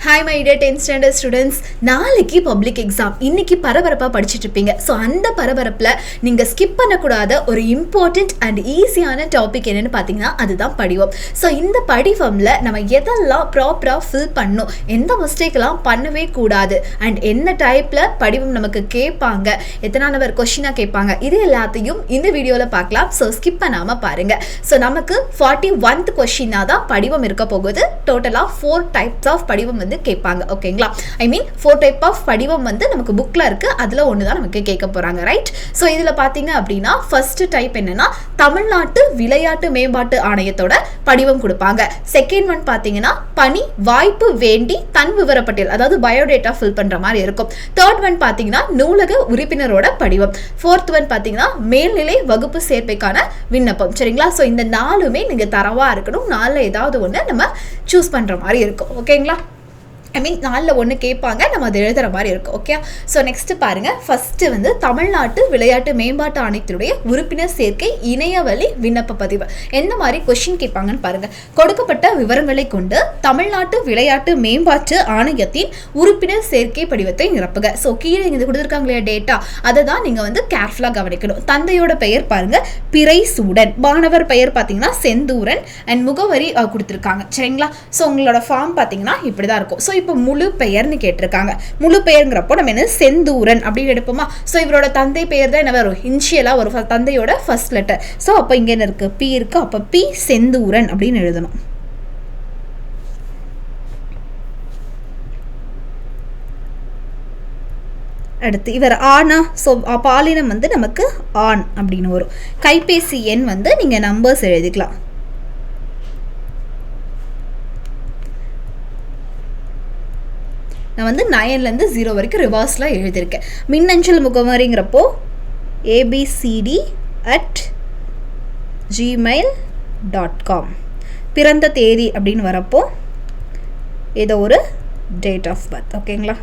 Hi my dear 10th standard students. நாளைக்கு public exam. இன்னைக்கு பரபரப்பா படிச்சிட்டு இருப்பீங்க. ஸோ அந்த பரபரப்புல நீங்க ஸ்கிப் பண்ணக்கூடாத ஒரு இம்பார்ட்டன்ட் அண்ட் ஈஸியான டாபிக் என்னன்னு பார்த்தீங்கன்னா அதுதான் படிவம். ஸோ இந்த படிவம்ல நம்ம எதெல்லாம் ப்ராப்பரா ஃபில் பண்ணணும், எந்த மிஸ்டேக்லாம் பண்ணவே கூடாது, அண்ட் என்ன டைப்ல படிவம் நமக்கு கேட்பாங்க, எத்தனை நம்பர் கொஸ்டினா கேட்பாங்க, இது எல்லாத்தையும் இந்த வீடியோல பார்க்கலாம். ஸோ ஸ்கிப் பண்ணாம பாருங்க. ஸோ நமக்கு 41th கொஸ்டினா தான் படிவம் இருக்க போகுது. டோட்டலா 4 டைப்ஸ் ஆஃப் படிவம் வந்து கேட்பாங்க. ஓகேங்களா? ஐ மீன் 4 டைப் ஆஃப் படிவம் வந்து நமக்கு புக்ல இருக்கு. அதுல ஒன்று தான் நமக்கு கேட்க போறாங்க. ரைட்? ஸோ இதுல பாத்தீங்க அப்படின்னா ஃபர்ஸ்ட் டைப் என்னன்னா தமிழ்நாட்டு விளையாட்டு மேம்பாட்டு ஆணையத்தோட படிவம் கொடுப்பாங்க. செகண்ட் ஒன் பாத்தீங்கன்னா பணி வாய்ப்பு வேண்டி தன் விவரப்பட்டியல், அதாவது பயோடேட்டா ஃபில் பண்ற மாதிரி இருக்கும். தேர்ட் ஒன் பாத்தீங்கன்னா நூலக உறுப்பினரோட படிவம். ஃபோர்த் ஒன் பாத்தீங்கன்னா மேல்நிலை வகுப்பு சேர்க்கைக்கான விண்ணப்பம். சரிங்களா? ஸோ இந்த 4மே நீங்க தரவா இருக்கணும். 4ல் ஏதாவது ஒன்று நம்ம சூஸ் பண்ற மாதிரி இருக்கும். ஓகேங்களா? ஐ மீன் 4ல் ஒன்று கேட்பாங்க, நம்ம அதை எழுதுகிற மாதிரி இருக்கும். ஓகே? ஸோ நெக்ஸ்ட் பாருங்கள். ஃபஸ்ட்டு வந்து தமிழ்நாட்டு விளையாட்டு மேம்பாட்டு ஆணையத்தினுடைய உறுப்பினர் சேர்க்கை இணையவழி விண்ணப்ப பதிவு. எந்த மாதிரி கொஸ்டின் கேட்பாங்கன்னு பாருங்கள். கொடுக்கப்பட்ட விவரங்களை கொண்டு தமிழ்நாட்டு விளையாட்டு மேம்பாட்டு ஆணையத்தின் உறுப்பினர் சேர்க்கை படிவத்தை நிரப்புக. ஸோ கீழே இங்கே கொடுத்துருக்காங்க இல்லையா டேட்டா, அதை தான் நீங்கள் வந்து கேர்ஃபுல்லாக கவனிக்கணும். தந்தையோட பெயர் பாருங்கள் பிறைசூடன், மாணவர் பெயர் பார்த்தீங்கன்னா செந்தூரன், அண்ட் முகவரி கொடுத்துருக்காங்க. சரிங்களா? ஸோ உங்களோட ஃபார்ம் பார்த்தீங்கன்னா இப்படி தான் இருக்கும். ஸோ இப்போ முழு பெயர்னு கேட்டிருக்காங்க. முழு பெயர்ங்கிறப்போ நம்ம என்ன செந்தூரன் அப்படின்னு எடுப்போமா? ஸோ இவரோட தந்தை பெயர் தான் என்ன வரும்? இனிஷியலாக ஒரு தந்தையோட ஃபர்ஸ்ட் லெட்டர். ஸோ அப்போ இங்கே என்ன இருக்கு? பி இருக்கு. அப்போ பி செந்தூரன் அப்படின்னு எழுதணும். அடுத்து இவர் ஆனா, ஸோ பாலினம் வந்து நமக்கு ஆண் அப்படின்னு வரும். கைபேசி எண் வந்து நீங்கள் நம்பர்ஸ் எழுதிக்கலாம். நான் வந்து 9லேருந்து 0 வரைக்கும் ரிவர்ஸில் எழுதியிருக்கேன். மின்னஞ்சல் முகவரிங்கிறப்போ abcd@gmail.com. பிறந்த தேதி அப்படின்னு வரப்போ ஏதோ ஒரு டேட் ஆஃப் பர்த். ஓகேங்களா?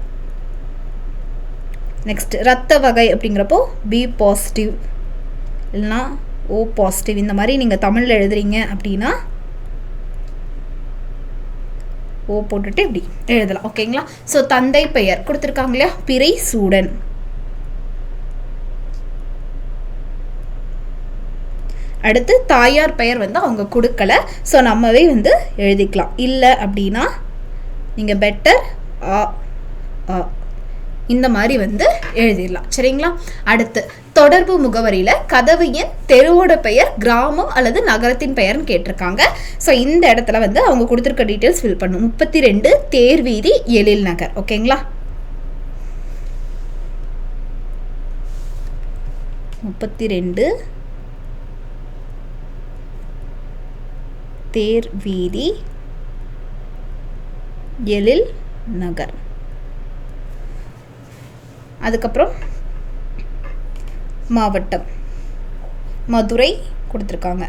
நெக்ஸ்ட் ரத்த வகை அப்படிங்கிறப்போ பி பாசிட்டிவ் இல்லைனா ஓ பாசிட்டிவ். இந்த மாதிரி நீங்கள் தமிழில் எழுதுறீங்க அப்படின்னா ஓ போட்டுட்டு இப்படி எழுதலாம். ஓகேங்களா? ஸோ தந்தை பெயர் கொடுத்துருக்காங்க இல்லையா? பிறைசூடன். அடுத்து தாயார் பெயர் வந்து அவங்க கொடுக்கல, ஸோ நம்மவே வந்து எழுதிக்கலாம். இல்லை அப்படின்னா நீங்கள் பெட்டர் இந்த மாதிரி வந்து எழுதிடலாம். சரிங்களா? அடுத்து தொடர்பு முகவரியில் கதவு எண், தெருவோட பெயர், கிராமம் அல்லது நகரத்தின் பெயர்னு கேட்டிருக்காங்க. ஸோ இந்த இடத்துல வந்து அவங்க கொடுத்துருக்க டீட்டெயில்ஸ் ஃபில் பண்ணும். 32 தேர்வீதி, எழில் நகர். ஓகேங்களா? 32 தேர்வீதி, எழில் நகர். அதுக்கப்புறம் மாவட்டம் மதுரை கொடுத்துருக்காங்க.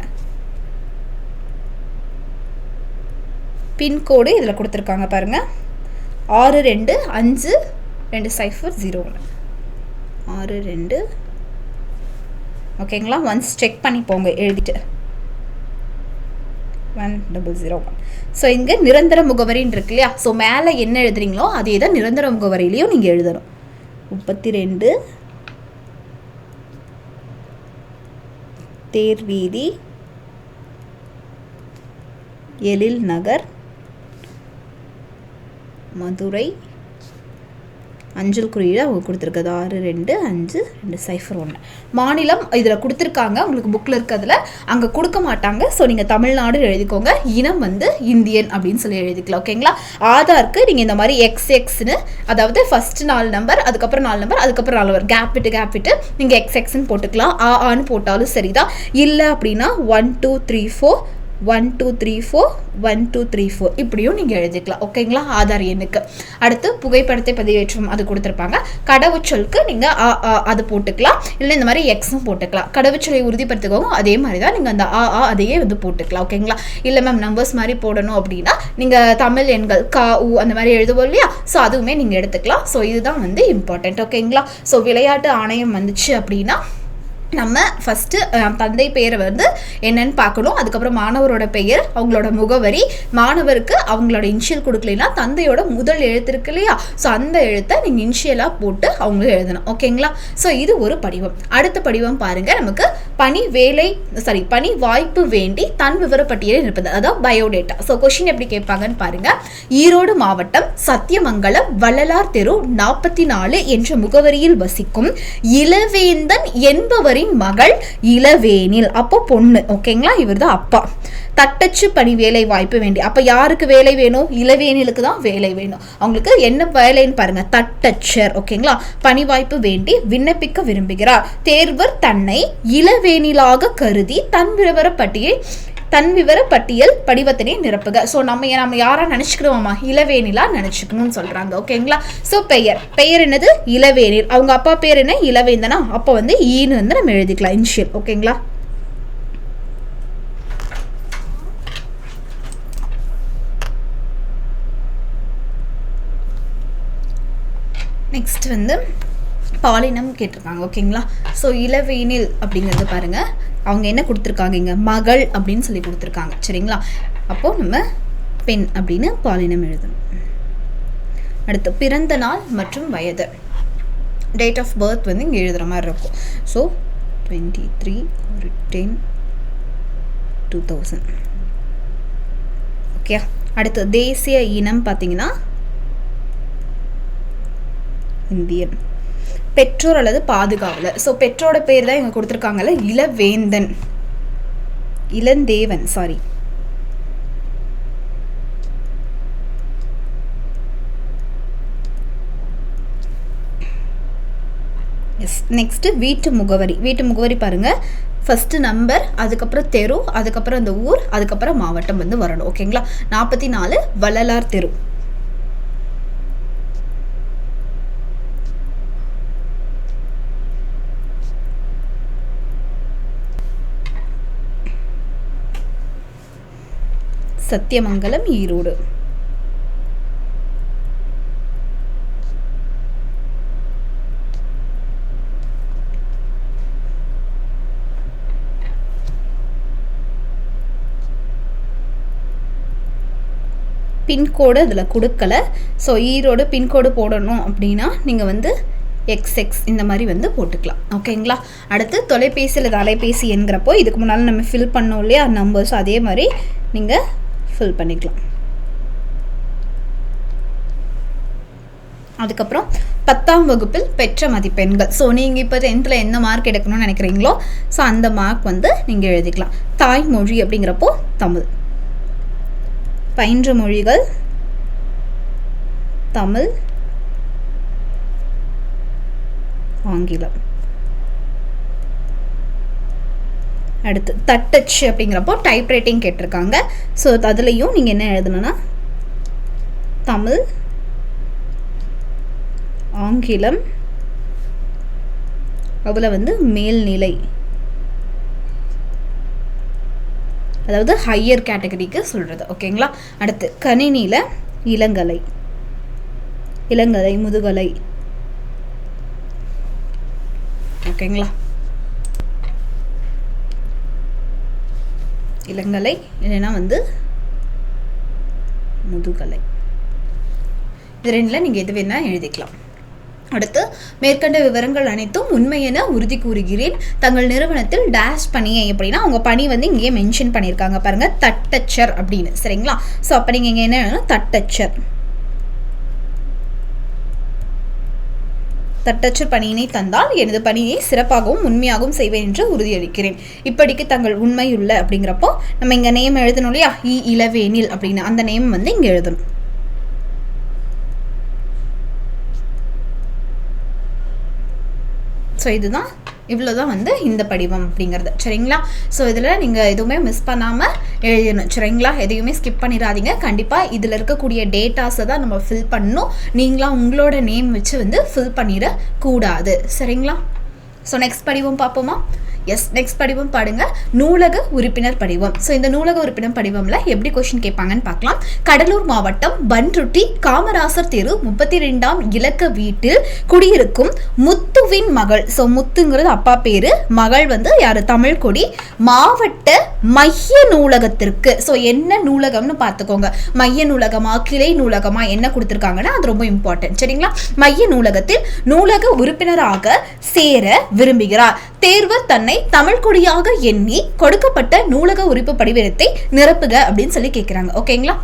பின்கோடு இதில் கொடுத்துருக்காங்க பாருங்கள். 62502001 62. ஓகேங்களா? ஒன்ஸ் செக் பண்ணி போங்க எழுதிட்டு. 1001. ஸோ இங்கே நிரந்தர முகவரின்னு இருக்கு இல்லையா? ஸோ மேலே என்ன எழுதுறீங்களோ அதே தான் நிரந்தர முகவரியிலையும் நீங்கள் எழுதணும். 32 தேர்வீதி, எழில் நகர், மதுரை. அஞ்சல் குறியீடு அவங்க கொடுத்துருக்குது 625001. மாநிலம் இதில் கொடுத்துருக்காங்க, உங்களுக்கு புக்கில் இருக்கிறதுல அங்கே கொடுக்க மாட்டாங்க. ஸோ நீங்கள் தமிழ்நாடு எழுதிக்கோங்க. இனம் வந்து இந்தியன் அப்படின்னு சொல்லி எழுதிக்கலாம். ஓகேங்களா? ஆதாருக்கு நீங்கள் இந்த மாதிரி XX, அதாவது ஃபர்ஸ்ட் 4 நம்பர், அதுக்கப்புறம் 4 நம்பர், அதுக்கப்புறம் 4 நம்பர், கேப் விட்டு நீங்கள் XX போட்டுக்கலாம். ஆன்னு போட்டாலும் சரிதான். இல்லை அப்படின்னா 1234 இப்படியும் நீங்கள் எழுதிக்கலாம். ஓகேங்களா? ஆதார் எண்ணுக்கு. அடுத்து புகைப்படத்தை பதிவேற்றம் அது கொடுத்துருப்பாங்க. கடவுச்சொலுக்கு நீங்கள் அது போட்டுக்கலாம். இல்லை இந்த மாதிரி எக்ஸும் போட்டுக்கலாம். கடவுச்சொலை உறுதிப்படுத்திக்கோங்க. அதே மாதிரி தான் நீங்கள் அந்த அதையே வந்து போட்டுக்கலாம். ஓகேங்களா? இல்லை மேம் நம்பர்ஸ் மாதிரி போடணும் அப்படின்னா நீங்கள் தமிழ் எண்கள் க உ அந்த மாதிரி எழுதுவோம் இல்லையா? ஸோ அதுவுமே நீங்கள் எடுத்துக்கலாம். ஸோ இதுதான் வந்து இம்பார்ட்டன்ட். ஓகேங்களா? ஸோ விளையாட்டு ஆணையம் வந்துச்சு அப்படின்னா நம்ம ஃபஸ்ட்டு தந்தை பெயரை வந்து என்னன்னு பார்க்கணும். அதுக்கப்புறம் மாணவரோட பெயர், அவங்களோட முகவரி, மாணவருக்கு அவங்களோட இனிஷியல் கொடுக்கலைன்னா தந்தையோட முதல் எழுத்து இருக்கு இல்லையா, ஸோ அந்த எழுத்தை நீங்கள் இனிஷியலாக போட்டு அவங்க எழுதணும். ஓகேங்களா? ஸோ இது ஒரு படிவம். அடுத்த படிவம் பாருங்கள், நமக்கு பணி வாய்ப்பு வேண்டி தன் விவரப்பட்டியலில் இருப்பது, அதாவது பயோடேட்டா. ஸோ கொஸ்டின் எப்படி கேட்பாங்கன்னு பாருங்கள். ஈரோடு மாவட்டம் சத்தியமங்கலம் வள்ளலார் தெரு 44 என்ற முகவரியில் வசிக்கும் இளவேந்தன் என்பவரின் மகள் இளவேனில், அப்போ பொண்ணு. ஓகேங்களா? இவர் தான் அப்பா. தட்டச்சு பணி வேலை வாய்ப்பு வேண்டி, அப்ப யாருக்கு வேலை வேணும்? இளவேனிலுக்கு தான் வேலை வேணும். அவங்களுக்கு என்ன வேலைன்னு பாருங்க, தட்டச்சர். ஓகேங்களா? பணி வாய்ப்பு வேண்டி விண்ணப்பிக்க விரும்புகிறார். தேர்வர் தன்னை இளவேனிலாக கருதி தன் விவர பட்டியல் படிவத்தினை நிரப்புக. ஸோ நம்ம யாரா நினைச்சுக்கிறோமா? இளவேனிலா நினைச்சுக்கணும்னு சொல்றாங்க. ஓகேங்களா? ஸோ பெயர் என்னது? இளவேனில். அவங்க அப்பா பேர் என்ன? இளவேந்தனா. அப்போ வந்து ஈன்னு வந்து நம்ம எழுதிக்கலாம், இனிஷியல். ஓகேங்களா? நெக்ஸ்ட் வந்து பாலினம் கேட்டிருக்காங்க. ஓகேங்களா? ஸோ இளவேனில் அப்படிங்கிறது பாருங்க, அவங்க என்ன கொடுத்துருக்காங்க இங்கே? மகள் அப்படின்னு சொல்லி கொடுத்துருக்காங்க. சரிங்களா? அப்போது நம்ம பெண் அப்படின்னு பாலினம் எழுதணும். அடுத்து பிறந்த நாள் மற்றும் வயது, டேட் ஆஃப் பர்த் வந்து இங்கே எழுதுகிற மாதிரி இருக்கும். ஸோ 23/10/2000. ஓகே. அடுத்து தேசிய இனம் பார்த்தீங்கன்னா இந்தியன். பெற்றோர் அல்லது பாதுகாவலர். ஸோ பெற்றோட பேர் தான் இவங்க கொடுத்துருக்காங்கல்ல, இளந்தேவன். சாரி. எஸ். நெக்ஸ்ட் வீட்டு முகவரி பாருங்க. ஃபர்ஸ்ட் நம்பர், அதுக்கப்புறம் தெரு, அதுக்கப்புறம் அந்த ஊர், அதுக்கப்புறம் மாவட்டம் வந்து வரணும். ஓகேங்களா? 44 வள்ளலார் தெரு. சத்தியமங்கலம், ஈரோடு. பின்கோடு அதில் கொடுக்கல. ஸோ ஈரோடு பின்கோடு போடணும் அப்படின்னா நீங்கள் வந்து XX இந்த மாதிரி வந்து போட்டுக்கலாம். ஓகேங்களா? அடுத்து தொலைபேசியில் அலைபேசி என்கிறப்போ இதுக்கு முன்னால் நம்ம ஃபில் பண்ணோம் இல்லையா நம்பர்ஸ், அதே மாதிரி நீங்கள் ஃபில் பண்ணிக்கலாம். அதுக்கப்புறம் 10ஆம் வகுப்பில் பெற்ற மதிப்பெண்கள். ஸோ நீங்கள் இப்போ 10th என்ன மார்க் எடுக்கணும்னு நினைக்கிறீங்களோ ஸோ அந்த மார்க் வந்து நீங்கள் எழுதிக்கலாம். தாய்மொழி அப்படிங்கிறப்போ தமிழ். பயின்ற மொழிகள் தமிழ், ஆங்கிலம். அடுத்து தட்டச்சு அப்படிங்கிறப்போ டைப்ரைட்டிங் கேட்டிருக்காங்க. ஸோ அதுலேயும் நீங்கள் என்ன எழுதணும்னா தமிழ், ஆங்கிலம், அதில் வந்து மேல்நிலை, அதாவது ஹையர் கேட்டகரிக்கு சொல்கிறது. ஓகேங்களா? அடுத்து கணினியில் இளங்கலை, முதுகலை. ஓகேங்களா? இளங்கலை இல்லைன்னா வந்து முதுகலை, இது ரெண்டில் நீங்கள் எது வேணால் எழுதிக்கலாம். அடுத்து மேற்கண்ட விவரங்கள் அனைத்தும் உண்மை என உறுதி கூறுகிறேன். தங்கள் நிறுவனத்தில் டேஷ் பணியை அப்படின்னா அவங்க பணி வந்து இங்கேயே மென்ஷன் பண்ணியிருக்காங்க பாருங்க, தட்டச்சர் அப்படின்னு. சரிங்களா? ஸோ அப்போ நீங்கள் இங்கே என்ன தட்டச்சர் பணியினை தந்தால் எனது பணியை சிறப்பாகவும் உண்மையாகவும் செய்வேன் என்று உறுதியளிக்கிறேன். இப்படிக்கு தங்கள் உண்மையுள்ள அப்படிங்கிறப்போ நம்ம இங்கே நேம் எழுதணும் இல்லையா, இளவேனில் அப்படின்னு. அந்த நேம் வந்து இங்கே எழுதணும். ஸோ இதுதான், இவ்வளோதான் வந்து இந்த படிவம் அப்படிங்கிறது. சரிங்களா? ஸோ இதில் நீங்கள் எதுவுமே மிஸ் பண்ணாமல் எழுதணும். சரிங்களா? எதையுமே ஸ்கிப் பண்ணிடாதீங்க. கண்டிப்பாக இதில் இருக்கக்கூடிய டேட்டாஸை தான் நம்ம ஃபில் பண்ணணும். நீங்களாம் உங்களோட நேம் வச்சு வந்து ஃபில் பண்ணிடக்கூடாது. சரிங்களா? ஸோ நெக்ஸ்ட் படிவம் பார்ப்போமா? எஸ், நெக்ஸ்ட் படிவம் பாடுங்க. நூலக உறுப்பினர் படிவம். ஸோ இந்த நூலக உறுப்பினர் படிவம்ல எப்படி கொஸ்டின் கேட்பாங்கன்னு பார்க்கலாம். கடலூர் மாவட்டம் பன்ருட்டி காமராசர் தெரு 32ஆம் இலக்க வீட்டில் குடியிருக்கும் முத்துவின் மகள். ஸோ முத்துங்கிறது அப்பா பேரு, மகள் வந்து யாரு? தமிழ்கொடி. மாவட்ட மைய நூலகத்திற்கு. ஸோ என்ன நூலகம்னு பார்த்துக்கோங்க. மைய நூலகமா கிளை நூலகமா என்ன கொடுத்துருக்காங்கன்னா அது ரொம்ப இம்பார்ட்டன்ட். சரிங்களா? மைய நூலகத்தில் நூலக உறுப்பினராக சேர விரும்புகிறார். தேர்வர் தன்னை தமிழ்கொடியாக எண்ணி கொடுக்கப்பட்ட நூலக உறுப்பு படிவத்தை நிரப்புக அப்படின்னு சொல்லி கேட்குறாங்க. ஓகேங்களா?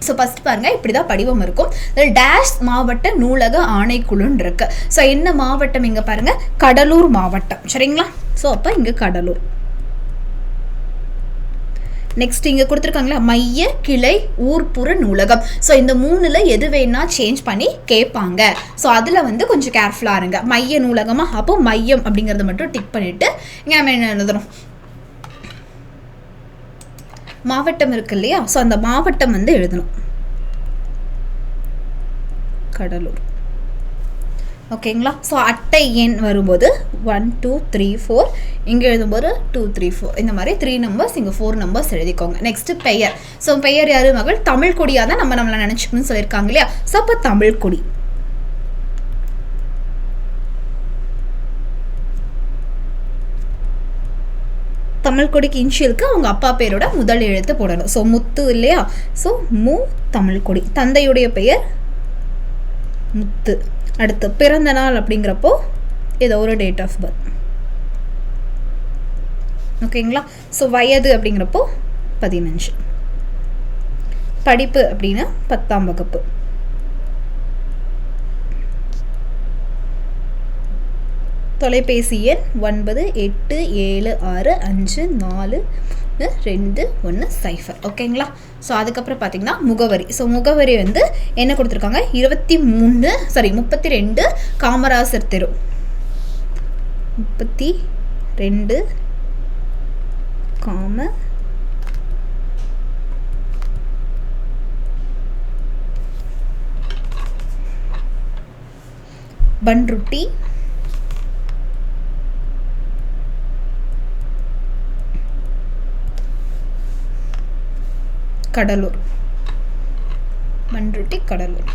ஸோ ஃபர்ஸ்ட் பாருங்க, இப்படிதான் படிவம் இருக்கும். டேஷ் மாவட்ட நூலக ஆணைக்குழுன்னு இருக்கு. ஸோ என்ன மாவட்டம் இங்க பாருங்க? கடலூர் மாவட்டம். சரிங்களா? ஸோ அப்போ இங்க கடலூர். நெக்ஸ்ட் இங்க கொடுத்துருக்காங்களா மைய கிளை ஊர்ப்புற நூலகம். ஸோ இந்த 3ல் எது வேணா சேஞ்ச் பண்ணி கேட்பாங்க. ஸோ அதில் வந்து கொஞ்சம் கேர்ஃபுல்லாக இருங்க. மைய நூலகமா, அப்போ மையம் அப்படிங்கிறத மட்டும் டிக் பண்ணிட்டு இங்கே நம்ம என்ன எழுதுறோம்? மாவட்டம் இருக்கு இல்லையா? ஸோ அந்த மாவட்டம் வந்து எழுதணும் கடலூர். ஓகேங்களா? ஸோ அட்டை எண் வரும்போது 1 2 3 4, இங்கே எழுதும்போது 2 3 4, இந்த மாதிரி 3 நம்பர்ஸ், இங்கே 4 நம்பர்ஸ் எழுதிக்கோங்க. நெக்ஸ்ட் பெயர். ஸோ பெயர் யாரு? மகள். தமிழ்கொடியாக தான் நம்மளை நினச்சிக்கணும்னு சொல்லியிருக்காங்க இல்லையா? ஸோ அப்போ தமிழ்கொடி. தமிழ்கொடிக்கு இன்ஷியலுக்கு அவங்க அப்பா பேரோட முதல் எழுத்து போடணும். ஸோ முத்து இல்லையா? ஸோ மு தமிழ்கொடி. தந்தையுடைய பெயர் முத்து. அடுத்து பிறந்த நாள் அப்படிங்கிறப்போ ஏதோ ஒரு டேட் ஆஃப் பர்த். ஓகேங்களா? ஸோ வயது அப்படிங்கிறப்போ 15. படிப்பு அப்படின்னா 10ஆம் வகுப்பு. தொலைபேசி எண் 9876544210. ஓகேங்களா? ஸோ அதுக்கப்புறம் பார்த்தீங்கன்னா முகவரி. ஸோ முகவரி வந்து என்ன கொடுத்துருக்காங்க? 32 காமராசர் தெரு. 32 பன்ருட்டி கடலூர். பன்ருட்டி கடலூர்.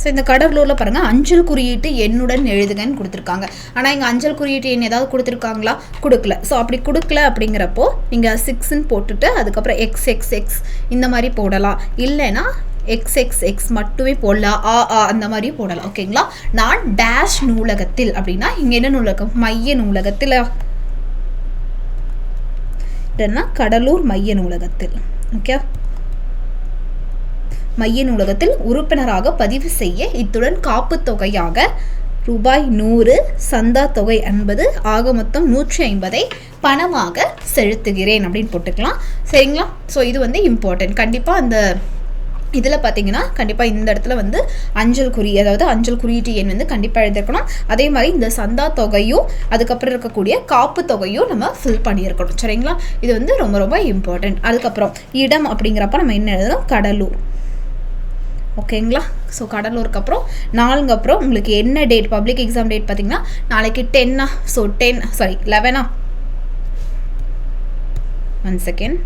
ஸோ இந்த கடலூரில் பாருங்கள் அஞ்சல் குறியீட்டு எண்ணுடன் எழுதுங்கன்னு கொடுத்துருக்காங்க. ஆனால் இங்கே அஞ்சல் குறியீட்டு எண் ஏதாவது கொடுத்துருக்காங்களா? கொடுக்கல. ஸோ அப்படி கொடுக்கல அப்படிங்கிறப்போ நீங்கள் 6ன்னு போட்டுட்டு அதுக்கப்புறம் XXX இந்த மாதிரி போடலாம். இல்லைன்னா XXX மட்டுமே போடலாம். அந்த மாதிரி போடலாம். ஓகேங்களா? நான் டேஷ் நூலகத்தில் அப்படின்னா இங்கே என்ன நூலகம்? மைய நூலகத்தில். கடலூர் மைய நூலகத்தில். ஓகே, மைய நூலகத்தில் உறுப்பினராக பதிவு செய்ய இத்துடன் காப்பு தொகையாக ரூபாய் 100, சந்தா தொகை 50, ஆக மொத்தம் 150 பணமாக செலுத்துகிறேன் அப்படின்னு போட்டுக்கலாம். சரிங்களா? ஸோ இது வந்து இம்பார்ட்டன்ட். கண்டிப்பாக அந்த இதில் பார்த்தீங்கன்னா கண்டிப்பாக இந்த இடத்துல வந்து அஞ்சல் அதாவது அஞ்சல் குறியீட்டு எண் வந்து கண்டிப்பாக எழுதியிருக்கணும். அதே மாதிரி இந்த சந்தா தொகையும் அதுக்கப்புறம் இருக்கக்கூடிய காப்பு தொகையும் நம்ம ஃபில் பண்ணியிருக்கணும். சரிங்களா? இது வந்து ரொம்ப ரொம்ப இம்பார்ட்டன்ட். அதுக்கப்புறம் இடம் அப்படிங்கிறப்ப நம்ம என்ன எழுதணும்? கடலூர். ஓகேங்களா? ஸோ கடலூருக்கு அப்புறம் நாளுங்க அப்புறம் உங்களுக்கு என்ன டேட்? பப்ளிக் எக்ஸாம் டேட் பார்த்தீங்கன்னா நாளைக்கு 10. ஸோ 11. 1 செகண்ட்.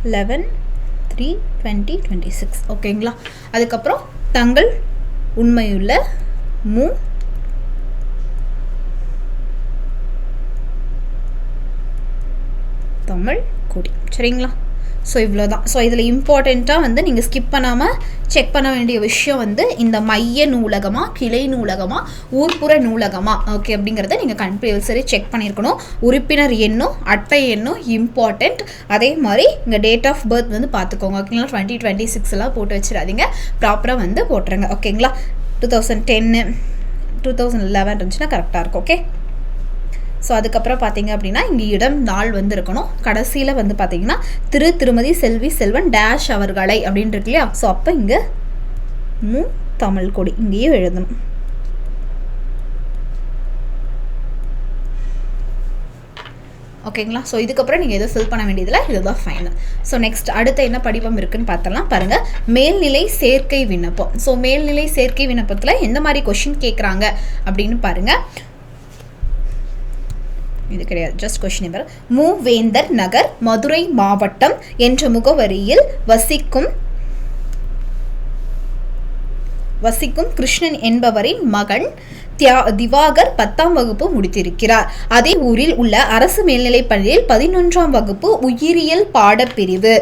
11/3/2026. ஓகேங்களா? அதுக்கப்புறம் தங்கள் உண்மையுள்ள மு தமிழ்கொடி. சரிங்களா? ஸோ இவ்வளோதான். ஸோ இதில் இம்பார்ட்டண்ட்டாக வந்து நீங்கள் ஸ்கிப் பண்ணாமல் செக் பண்ண வேண்டிய விஷயம் வந்து இந்த மைய நூலகமா கிளை நூலகமா ஊர்ப்புற நூலகமா ஓகே அப்படிங்கிறத நீங்கள் கம்பல்சரி செக் பண்ணியிருக்கணும். உறுப்பினர் எண்ணும் அட்டை எண்ணும் இம்பார்ட்டண்ட். அதே மாதிரி இங்கே டேட் ஆஃப் பர்த் வந்து பார்த்துக்கோங்க. ஓகேங்களா? 2026 போட்டு வச்சிடாதீங்க, ப்ராப்பராக வந்து போட்டுருங்க. ஓகேங்களா? 2010 2011 இருந்துச்சுன்னா கரெக்டாக இருக்கும். ஓகே. ஸோ அதுக்கப்புறம் பார்த்தீங்க அப்படின்னா இங்கே இடம் நாள் வந்து இருக்கணும். கடைசியில் வந்து பார்த்தீங்கன்னா திருமதி செல்வி செல்வன் டேஷ் அவர்களை அப்படின்னு இருக்கு இல்லையா? ஸோ அப்போ இங்கே மு தமிழ்கொடி இங்கேயும் எழுதணும். ஓகேங்களா. ஸோ இதுக்கப்புறம் நீங்கள் எதுவும் ஃபில் பண்ண வேண்டியதில்லை, இதுதான் ஃபைனல். ஸோ நெக்ஸ்ட் அடுத்த என்ன படிவம் இருக்குன்னு பார்த்தலாம் பாருங்கள். மேல்நிலை சேர்க்கை விண்ணப்பம். ஸோ மேல்நிலை சேர்க்கை விண்ணப்பத்தில் எந்த மாதிரி கொஷின் கேட்குறாங்க அப்படின்னு பாருங்கள். இது கிடையாது, ஜஸ்ட் கொஸ்டின் நம்பர். மூவேந்தர் நகர் மதுரை மாவட்டம் என்ற முகவரியில் வசிக்கும் கிருஷ்ணன் என்பவரின் மகன் திவாகர் 10ஆம் வகுப்பு முடித்திருக்கிறார். அதே ஊரில் உள்ள அரசு மேல்நிலைப் பள்ளியில் 11ஆம் வகுப்பு உயிரியல் பாடப்பிரிவு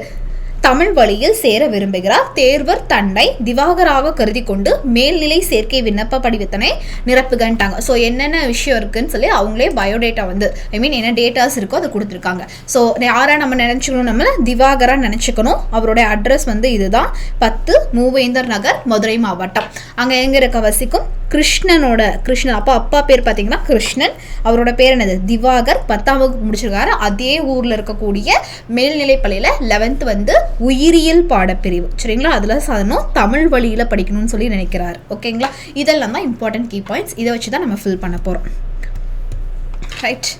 தமிழ் வழியில் சேர விரும்புகிறார். தேர்வர் தன்னை திவாகராக கருதி கொண்டு மேல்நிலை சேர்க்கை விண்ணப்ப படிவத்தினை நிரப்புகன்ட்டாங்க. ஸோ என்னென்ன விஷயம் இருக்குன்னு சொல்லி அவங்களே பயோடேட்டா வந்து என்ன டேட்டாஸ் இருக்கோ அதை கொடுத்துருக்காங்க. ஸோ யாரை நம்ம நினச்சிக்கணும், நம்மள திவாகரா நினச்சிக்கணும். அவருடைய அட்ரஸ் வந்து இதுதான், 10 மூவேந்தர் நகர் மதுரை மாவட்டம். அங்கே எங்கே இருக்க வசிக்கும் கிருஷ்ணன். அப்பா பேர் பார்த்தீங்கன்னா கிருஷ்ணன். அவரோட பேர் என்னது, திவாகர். 10ஆம் வகுப்பு முடிச்சிருக்காரு. அதே ஊரில் இருக்கக்கூடிய மேல்நிலை பள்ளியில் 11th வந்து உயிரியல் பாடப்பிரிவு. சரிங்களா, அதில் சாதனம் தமிழ் வழியில் படிக்கணும்னு சொல்லி நினைக்கிறார். ஓகேங்களா, இதெல்லாம் தான் இம்பார்ட்டன்ட் கீ பாயிண்ட்ஸ். இதை வச்சு தான் நம்ம ஃபில் பண்ண போகிறோம். ரைட்.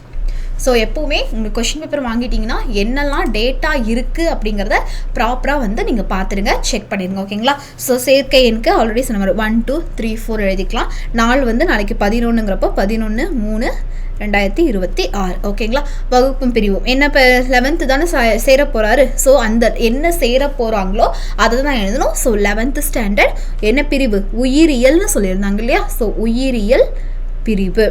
ஸோ எப்போவுமே உங்கள் கொஷின் பேப்பர் வாங்கிட்டீங்கன்னா என்னெல்லாம் டேட்டா இருக்குது அப்படிங்கிறத ப்ராப்பராக வந்து நீங்கள் பார்த்துடுங்க, செக் பண்ணிடுங்க. ஓகேங்களா. ஸோ சேர்க்கை எனக்கு ஆல்ரெடி சொன்ன 1 2 3 4 எழுதிக்கலாம். நாள் வந்து நாளைக்கு 11ங்கிறப்போ 11/3/2026. ஓகேங்களா. வகுப்பும் பிரிவும் என்ன, இப்போ 11th தானே சேர போகிறாரு. ஸோ அந்த என்ன சேர போகிறாங்களோ அதை தான் எழுதணும். ஸோ 11th ஸ்டாண்டர்ட் என்ன பிரிவு, உயிரியல்னு சொல்லியிருந்தாங்க இல்லையா. ஸோ உயிரியல் பிரிவு.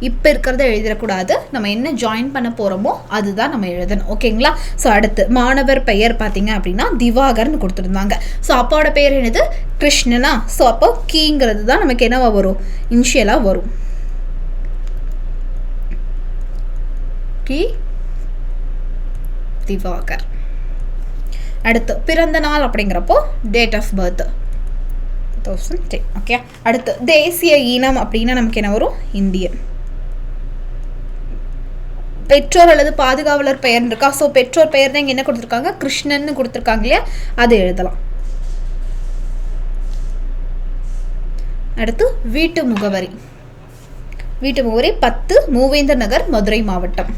இப்போ இருக்கிறத எழுதிடக்கூடாது, நம்ம என்ன ஜாயின் பண்ண போகிறோமோ அதுதான் நம்ம எழுதணும். ஓகேங்களா. ஸோ அடுத்து மாணவர் பெயர் பார்த்தீங்க அப்படின்னா திவாகர்னு கொடுத்துருந்தாங்க. ஸோ அப்பாவோட பெயர் என்னது, கிருஷ்ணனா. ஸோ அப்போ கீங்கிறது தான் நமக்கு என்னவா வரும், இனிஷியலாக வரும். கி திவாகர். அடுத்து பிறந்த நாள் அப்படிங்கிறப்போ டேட் ஆஃப் பர்த் 2010. ஓகே. அடுத்து தேசிய இனம் அப்படின்னா நமக்கு என்ன வரும், இந்தியன். பெற்றோர் அல்லது பாதுகாவலர் பெயர் இருக்கா. ஸோ பெற்றோர் பெயர் தான் இங்கே என்ன கொடுத்துருக்காங்க, கிருஷ்ணன் கொடுத்துருக்காங்க இல்லையா, அது எழுதலாம். அடுத்து வீட்டு முகவரி. 10 மூவேந்தர் நகர் மதுரை மாவட்டம்.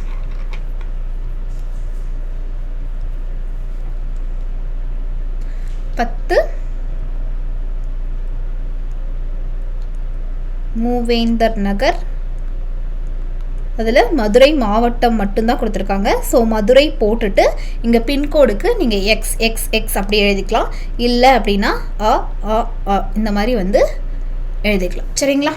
10 மூவேந்தர் நகர், அதில் மதுரை மாவட்டம் மட்டும்தான் கொடுத்துருக்காங்க. ஸோ மதுரை போட்டுட்டு இங்கே பின்கோடுக்கு நீங்கள் XXX அப்படி எழுதிக்கலாம். இல்லை அப்படின்னா இந்த மாதிரி வந்து எழுதிக்கலாம். சரிங்களா.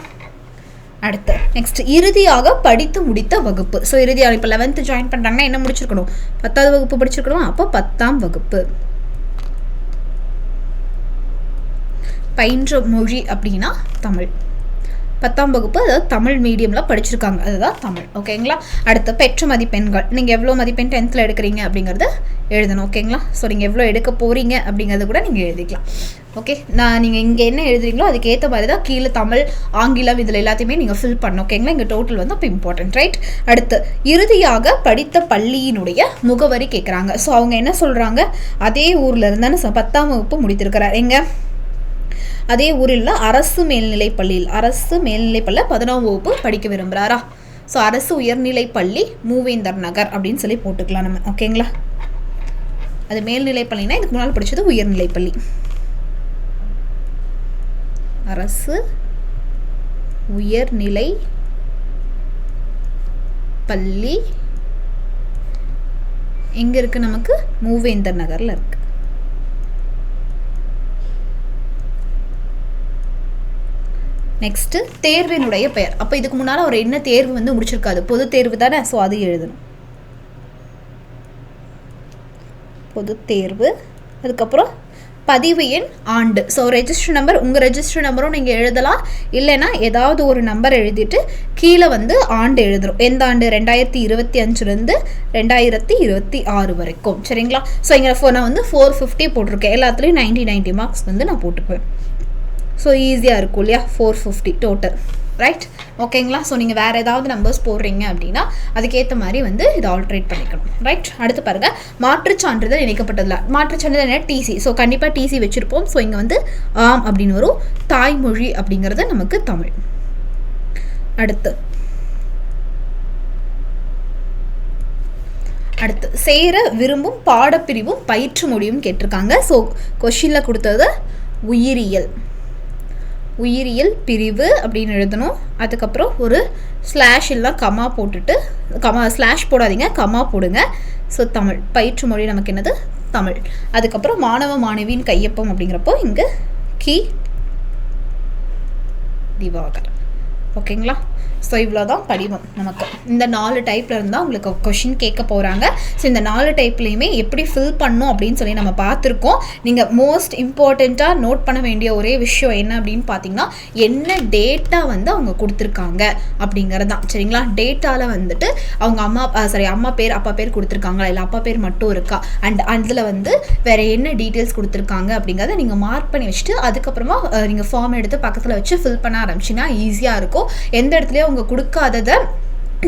அடுத்து நெக்ஸ்ட் இறுதியாக படித்து முடித்த வகுப்பு. ஸோ இறுதியாக இப்போ 11th ஜாயின் பண்ணுறாங்கன்னா என்ன முடிச்சிருக்கணும், 10ஆவது வகுப்பு படிச்சிருக்கணும். அப்போ 10ஆம் வகுப்பு. பயின்ற மொழி அப்படின்னா தமிழ். 10ஆம் வகுப்பு, அதாவது தமிழ் மீடியமில் படிச்சிருக்காங்க, அதுதான் தமிழ். ஓகேங்களா. அடுத்து பெற்ற மதிப்பெண்கள். நீங்கள் எவ்வளோ மதிப்பெண் 10th எடுக்கிறீங்க அப்படிங்கிறத எழுதணும். ஓகேங்களா. ஸோ நீங்கள் எவ்வளோ எடுக்க போகிறீங்க அப்படிங்கிறத கூட நீங்கள் எழுதிக்கலாம். ஓகே. நீங்கள் இங்கே என்ன எழுதுறீங்களோ அதுக்கேற்ற மாதிரி தான் கீழே தமிழ், ஆங்கிலம் இதில் எல்லாத்தையுமே நீங்கள் ஃபில் பண்ணணும். ஓகேங்களா. இங்கே டோட்டல் வந்து அப்போ இம்பார்ட்டன்ட். ரைட். அடுத்து இறுதியாக படித்த பள்ளியினுடைய முகவரி கேட்குறாங்க. ஸோ அவங்க என்ன சொல்கிறாங்க, அதே ஊரில் இருந்தானே 10ஆம் வகுப்பு முடித்திருக்கிறார். எங்கே, அதே ஊரில் அரசு மேல்நிலைப் பள்ளியில் 11ஆம் வகுப்பு படிக்க விரும்புகிறாரா. ஸோ அரசு உயர்நிலைப் பள்ளி மூவேந்தர் நகர் அப்படின்னு சொல்லி போட்டுக்கலாம் நம்ம. ஓகேங்களா. அது மேல்நிலைப் பள்ளினா இதுக்கு முன்னால் படித்தது உயர்நிலைப் பள்ளி. அரசு உயர்நிலை பள்ளி எங்கே இருக்குது, நமக்கு மூவேந்தர் நகரில் இருக்குது. நெக்ஸ்ட்டு தேர்வினுடைய பெயர். அப்போ இதுக்கு முன்னால் அவர் என்ன தேர்வு வந்து முடிச்சிருக்காது, பொது தேர்வு தானே. ஸோ அது எழுதணும், பொது தேர்வு. அதுக்கப்புறம் பதிவு எண், ஆண்டு. ஸோ ரெஜிஸ்டர் நம்பர், உங்கள் ரெஜிஸ்டர் நம்பரும் நீங்கள் எழுதலாம். இல்லைன்னா ஏதாவது ஒரு நம்பர் எழுதிட்டு கீழே வந்து ஆண்டு எழுதுறோம். எந்த ஆண்டு, 2025 2026 வரைக்கும். சரிங்களா. ஸோ இங்கே நான் வந்து 450 போட்டிருக்கேன். எல்லாத்துலேயும் 90 மார்க்ஸ் வந்து நான் போட்டுக்குவேன். ஸோ ஈஸியாக இருக்கும் இல்லையா, 450 டோட்டல். ரைட். ஓகேங்களா. ஸோ நீங்கள் வேறு ஏதாவது நம்பர்ஸ் போடுறீங்க அப்படின்னா அதுக்கேற்ற மாதிரி வந்து இதை ஆல்ட்ரேட் பண்ணிக்கணும். ரைட். அடுத்து பாருங்கள், மாற்றுச் சான்றிதழ் இணைக்கப்பட்டதில்ல. மாற்றுச் சான்றிதழ் என்ன, டிசி. ஸோ கண்டிப்பாக டிசி வச்சுருப்போம். ஸோ இங்கே வந்து ஆம் அப்படின்னு வரும். தாய்மொழி அப்படிங்கிறது நமக்கு தமிழ். அடுத்து அடுத்து சேர விரும்பும் பாடப்பிரிவும் பயிற்று மொழியும் கேட்டிருக்காங்க. ஸோ கொஷினில் கொடுத்தது உயிரியல் பிரிவு அப்படின்னு எழுதணும். அதுக்கப்புறம் ஒரு ஸ்லாஷ் இல்லை கமா போட்டுட்டு, ஸ்லாஷ் போடாதீங்க, கமா போடுங்க. ஸோ தமிழ் பயிற்று மொழி நமக்கு என்னது தமிழ். அதுக்கப்புறம் மாணவ மாணவியின் கையொப்பம் அப்படிங்கிறப்போ இங்கே கி திவாகர். ஓகேங்களா? ஸோ இவ்வளோ தான் படிவம். நமக்கு இந்த 4 டைப்பில் இருந்தால் உங்களுக்கு கொஷின் கேட்க போகிறாங்க. ஸோ இந்த 4 டைப்லேயுமே எப்படி ஃபில் பண்ணணும் அப்படின்னு சொல்லி நம்ம பார்த்துருக்கோம். நீங்கள் மோஸ்ட் இம்பார்ட்டண்ட்டாக நோட் பண்ண வேண்டிய ஒரே விஷயம் என்ன அப்படின்னு பார்த்தீங்கன்னா, என்ன டேட்டா வந்து அவங்க கொடுத்துருக்காங்க அப்படிங்கிறது தான். சரிங்களா? டேட்டாவில் வந்துட்டு அவங்க அம்மா பேர் அப்பா பேர் கொடுத்துருக்காங்களா, இல்லை அப்பா பேர் மட்டும் இருக்கா, அண்ட் அதில் வந்து வேறு என்ன டீட்டெயில்ஸ் கொடுத்துருக்காங்க அப்படிங்கிறத நீங்கள் மார்க் பண்ணி வச்சுட்டு அதுக்கப்புறமா நீங்கள் ஃபார்ம் எடுத்து பக்கத்தில் வச்சு ஃபில் பண்ண ஆரம்பிச்சிங்கன்னா ஈஸியாக இருக்கும். எந்த இடத்துலையும் அவங்க கொடுக்காததை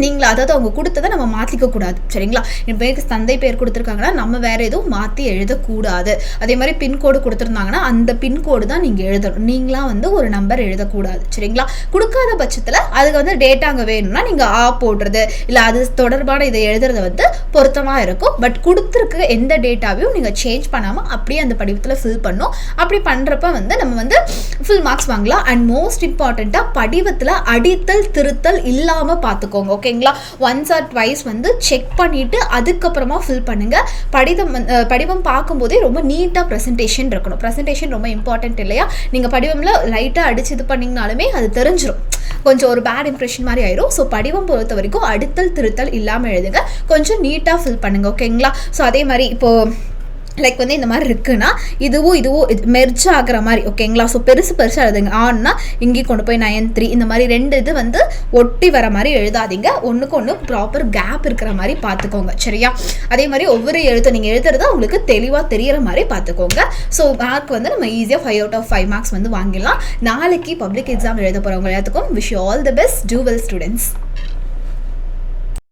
நீங்களா, அதாவது அவங்க கொடுத்ததை நம்ம மாற்றிக்க கூடாது. சரிங்களா? இப்போ தந்தை பேர் கொடுத்துருக்காங்கன்னா நம்ம வேறு எதுவும் மாற்றி எழுதக்கூடாது. அதே மாதிரி பின்கோடு கொடுத்துருந்தாங்கன்னா அந்த பின்கோடு தான் நீங்கள் எழுதணும். நீங்களாம் வந்து ஒரு நம்பர் எழுதக்கூடாது. சரிங்களா? கொடுக்காத பட்சத்தில் அதுக்கு வந்து டேட்டா அங்கே வேணும்னா நீங்கள் ஆ போடுறது இல்லை அது தொடர்பான இதை எழுதுறது வந்து பொருத்தமாக இருக்கும். பட் கொடுத்துருக்க எந்த டேட்டாவையும் நீங்கள் சேஞ்ச் பண்ணாமல் அப்படியே அந்த படிவத்தில் ஃபில் பண்ணணும். அப்படி பண்ணுறப்ப வந்து நம்ம வந்து ஃபுல் மார்க்ஸ் வாங்கலாம். அண்ட் மோஸ்ட் இம்பார்ட்டண்ட்டாக படிவத்தில் அடித்தல் திருத்தல் இல்லாமல் பார்த்துக்கோங்க. ஓகேங்களா? ஒன்ஸ் ஆர் ட்வைஸ் வந்து செக் பண்ணிவிட்டு அதுக்கப்புறமா ஃபில் பண்ணுங்கள். படிவம் பார்க்கும்போதே ரொம்ப நீட்டாக ப்ரெசன்டேஷன் இருக்கணும். ப்ரெசன்டேஷன் ரொம்ப இம்பார்ட்டன்ட் இல்லையா? நீங்கள் படிவமில் லைட்டாக அடிச்சு இது பண்ணிங்கனாலுமே அது தெரிஞ்சிடும். கொஞ்சம் ஒரு பேட் இம்ப்ரெஷன் மாதிரி ஆயிரும். ஸோ படிவம் பொறுத்த வரைக்கும் அடித்தல் திருத்தல் இல்லாமல் எழுதுங்க. கொஞ்சம் நீட்டாக ஃபில் பண்ணுங்கள். ஓகேங்களா? ஸோ அதே மாதிரி இப்போது லைக் வந்து இந்த மாதிரி இருக்குன்னா இதுவும் மெர்ஜ் ஆகிற மாதிரி. ஓகேங்களா? ஸோ பெருசாக எழுதுங்க. ஆன்னா இங்கே கொண்டு போய் 9-3 இந்த மாதிரி 2 இது வந்து ஒட்டி வர மாதிரி எழுதாதீங்க. ஒன்றுக்கு ஒன்று ப்ராப்பர் கேப் இருக்கிற மாதிரி பார்த்துக்கோங்க. சரியா? அதே மாதிரி ஒவ்வொரு எழுத்து நீங்கள் எழுதுறத உங்களுக்கு தெளிவாக தெரிகிற மாதிரி பார்த்துக்கோங்க. ஸோ மார்க் வந்து நம்ம ஈஸியாக 5 out of 5 மார்க்ஸ் வந்து வாங்கிடலாம். நாளைக்கு பப்ளிக் எக்ஸாம் எழுத போகிறவங்க எல்லாத்துக்கும் wish you all the best. Do well students.